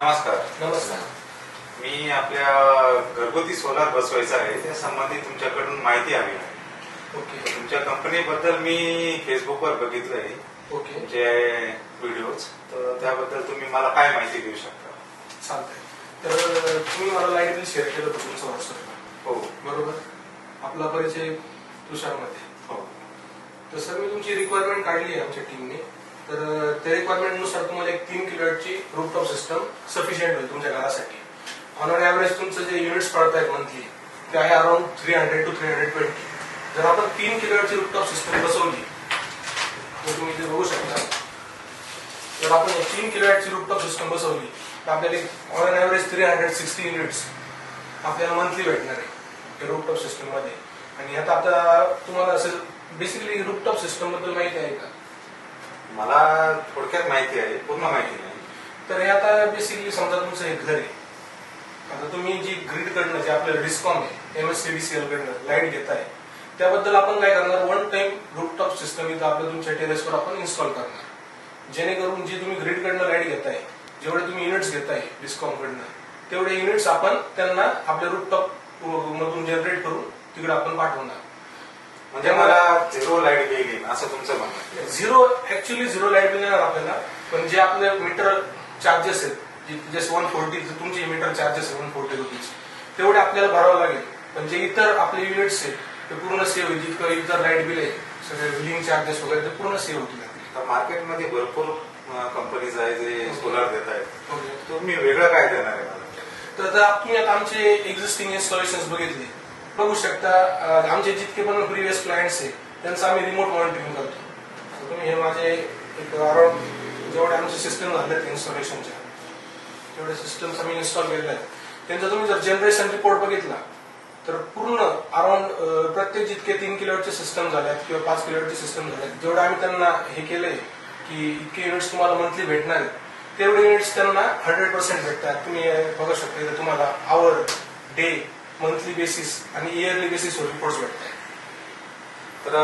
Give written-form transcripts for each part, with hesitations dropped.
नमस्कार. नमस्कार. मी आपल्या घरगुती सोलार बसवायचा आहे त्या संबंधी तुमच्याकडून माहिती हवी आहे. ओके. तुमच्या कंपनीबद्दल मी फेसबुकवर बघितलंय ओके. तुमचे व्हिडिओज, तर त्याबद्दल तुम्ही मला काय माहिती देऊ शकता? चालतंय. तर तुम्ही मला लाईट बिल शेअर केलं होतं तुमचं व्हॉट्सअपला. हो बरोबर. आपला परिचय तुषारमध्ये. हो. तर सर मी तुमची रिक्वायरमेंट काढली आहे आमच्या टीमने. तर त्या रिक्वायरमेंटनुसार तुम्हाला एक 3 किलोवॅटची रूफटॉप सिस्टम सफिशियंट होईल तुमच्या घरासाठी. ऑन ऑन ॲव्हरेज तुमचं जे युनिट्स पडतायत मंथली ते आहे अराउंड 300 to 320. जर आपण 3 किलोवॅटची रूफटॉप सिस्टम बसवली तर तुम्ही ते बघू शकता. जर आपण 3 किलोवॅटची रूफटॉप सिस्टम बसवली तर आपल्याला ऑन ऑन ॲव्हरेज 360 युनिट्स आपल्याला मंथली भेटणार आहे रूफटॉप सिस्टम मध्ये. आणि आता तुम्हाला असं बेसिकली रूफटॉप सिस्टम बद्दल माहिती आहे का? मला थोडक्यात माहिती आहे, पूर्ण माहिती नाही. तर हे आता बेसिकली समजा तुमचं हे घर आहे. आता तुम्ही जी ग्रीड कडनं जे आपलं डिस्कॉम आहे MSCDCL कडनं लाईट घेताय त्याबद्दल आपण काय करणार, वन टाइम रूफटॉप सिस्टम इथं आपल्या तुमच्या टेरेसवर आपण इन्स्टॉल करणार. जेणेकरून जी तुम्ही ग्रीड कडनं लाईट घेताय, जेवढे तुम्ही युनिट्स घेताय डिस्कॉम कडनं, तेवढे युनिट्स आपण त्यांना आपल्या रूफटॉप मधून जनरेट करून तिकडे आपण पाठवणार. म्हणजे मला झिरो लाईट बिल येईल असं तुमचं म्हणणं आहे? झिरो लाईट बिल येणार आपल्याला. पण जे आपले मीटर चार्जेस आहेत जसे 140 तुमचे मीटर चार्जेस आहे 140 रुपीज तेवढे आपल्याला भरावं लागेल. पण जे इतर आपले युनिट्स आहेत ते पूर्ण सेव्ह होईल. जितकं इतर लाईट बिल आहे सगळे बिलिंग चार्जेस वगैरे ते पूर्ण सेव्ह होतील. तर मार्केटमध्ये भरपूर कंपनीज आहे जे सोलार देत आहेत, तुम्ही वेगळं काय देणार आहे मला? तर तुम्ही आता आमचे एक्झिस्टिंग इन्स्टॉलेशन बघितले बघू शकता. आमचे जितके पण प्रिव्हियस क्लायंट्स आहे त्यांचं आम्ही रिमोट मॉनिटरिंग करतो. तुम्ही हे माझे एक अराउंड जेवढे आमचे सिस्टम झाले इन्स्टॉलेशनच्या तेवढे सिस्टम्स आम्ही इन्स्टॉल केलेले आहेत. त्यांचा तुम्ही जर जनरेशन रिपोर्ट बघितला तर पूर्ण अराउंड प्रत्येक जितके 3 किलोवॅटचे सिस्टम झाल्यात किंवा 5 किलोवॅटचे सिस्टम झाल्यात, जेवढं आम्ही त्यांना हे केलंय की इतके युनिट्स तुम्हाला मंथली भेटणार आहेत तेवढे युनिट्स त्यांना 100% भेटतात. तुम्ही बघू शकता इथे तुम्हाला आवर, डे, मंथली बेसिस आणि इयरली बेसिसवर रिपोर्ट्स भेटतात. तर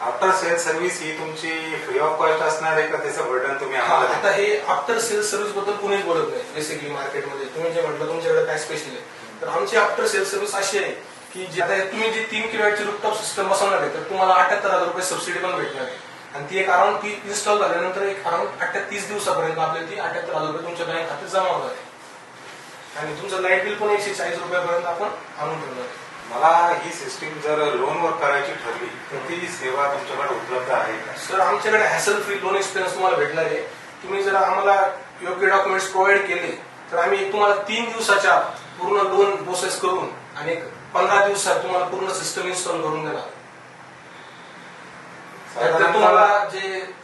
आफ्टर सेल सर्व्हिस ही तुमची फ्री ऑफ कॉस्ट असणार आहे का त्याचं बर्डन तुम्ही आम्हाला? आता हे आफ्टर सेल सर्व्हिस बद्दल कुणीच बोलत नाही बेसिकली मार्केटमध्ये. तुम्ही जे म्हटलं तुमच्याकडे काय स्पेशल आहे, तर आमची आफ्टर सेल सर्व्हिस अशी आहे की आता तुम्ही जी 3 किलोवॅटची रूफटॉप सिस्टम बसवणार आहे तर तुम्हाला 78,000 रुपये सबसिडी पण भेटणार आहे. आणि ती एक अराउंड ती इन्स्टॉल झाल्यानंतर एक अराउंड 30 दिवसापर्यंत आपल्याला ती 78,000 रुपये तुमच्या बँक खात्यात जमा होणार आहे. आणि तुमचं लाईट बिल पण 140 रुपयापर्यंत आपण आणून ठेवणार आहे. मला ही सिस्टीम जर लोनवर करायची ठरली तर ती सेवा तुमच्याकडे उपलब्ध आहे का? सर आमच्याकडे हॅसल फ्री लोन एक्सपिरियन्स तुम्हाला भेटणार आहे. तुम्ही जर आम्हाला योग्य डॉक्युमेंट्स प्रोव्हाइड केले तर आम्ही तुम्हाला 3 दिवसाच्या पूर्ण लोन प्रोसेस करून आणि 15 दिवसात तुम्हाला पूर्ण सिस्टम इन्स्टॉल करून देणार.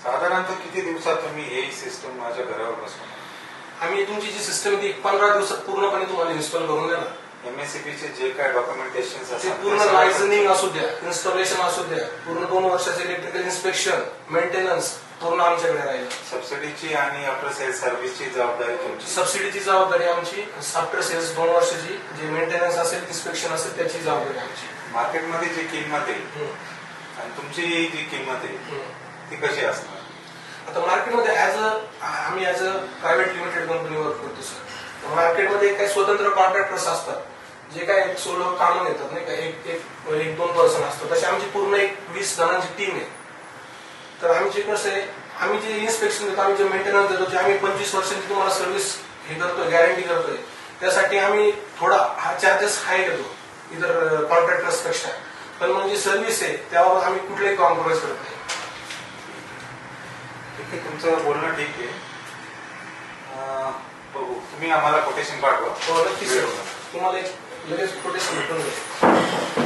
साधारणतः किती दिवसात तुम्ही ही सिस्टम माझ्या घरावर बसवणार? आम्ही तुमची जी सिस्टम ती 15 दिवसात पूर्णपणे तुम्हाला इन्स्टॉल करून देणार. MSCBचे जे काय डॉक्युमेंटेशन ते पूर्ण लायसनिंग असू द्या, इन्स्टॉलेशन असू द्या, पूर्ण 2 वर्षाचे इलेक्ट्रिकल इन्स्पेक्शन, मेंटेनन्स पूर्ण आमच्याकडे राहील. सबसिडीची आणि आफ्टर सेल सर्व्हिसची जबाबदारी तुमची? सबसिडीची जबाबदारी आमची, आफ्टर सेल्स 2 वर्षाची जे मेंटेनन्स असेल, इन्स्पेक्शन असेल त्याची जबाबदारी आमची. मार्केटमध्ये जी किंमत आहे आणि तुमची जी किंमत आहे ती कशी असणार? आता मार्केटमध्ये आम्ही as a private limited company work करतो सर. मार्केटमध्ये काही स्वतंत्र कॉन्ट्रॅक्टर्स असतात जे काय सोलो कामं घेतात नाही का, एक 2 पर्सन असतात. तशी आमची पूर्ण एक 20 जणांची टीम आहे. तर आमची कसं आहे, आम्ही जे इन्स्पेक्शन देतो, आम्ही जे मेंटेनन्स देतो, जे आम्ही 25 वर्षांची तुम्हाला सर्व्हिस हे करतोय, गॅरंटी करतोय, त्यासाठी आम्ही थोडा हा चार्जेस हाय घेतो इतर कॉन्ट्रॅक्टर्स पेक्षा. पण म्हणजे सर्व्हिस आहे त्यावर आम्ही कुठलेही कॉम्प्रोमाइज करत नाही. ठीक आहे, तुमचं बोलणं ठीक आहे. बघू, तुम्ही आम्हाला कोटेशन पाठवा. नक्की सर, तुम्हाला एक लगेच कोटेशन भेटून जाईल.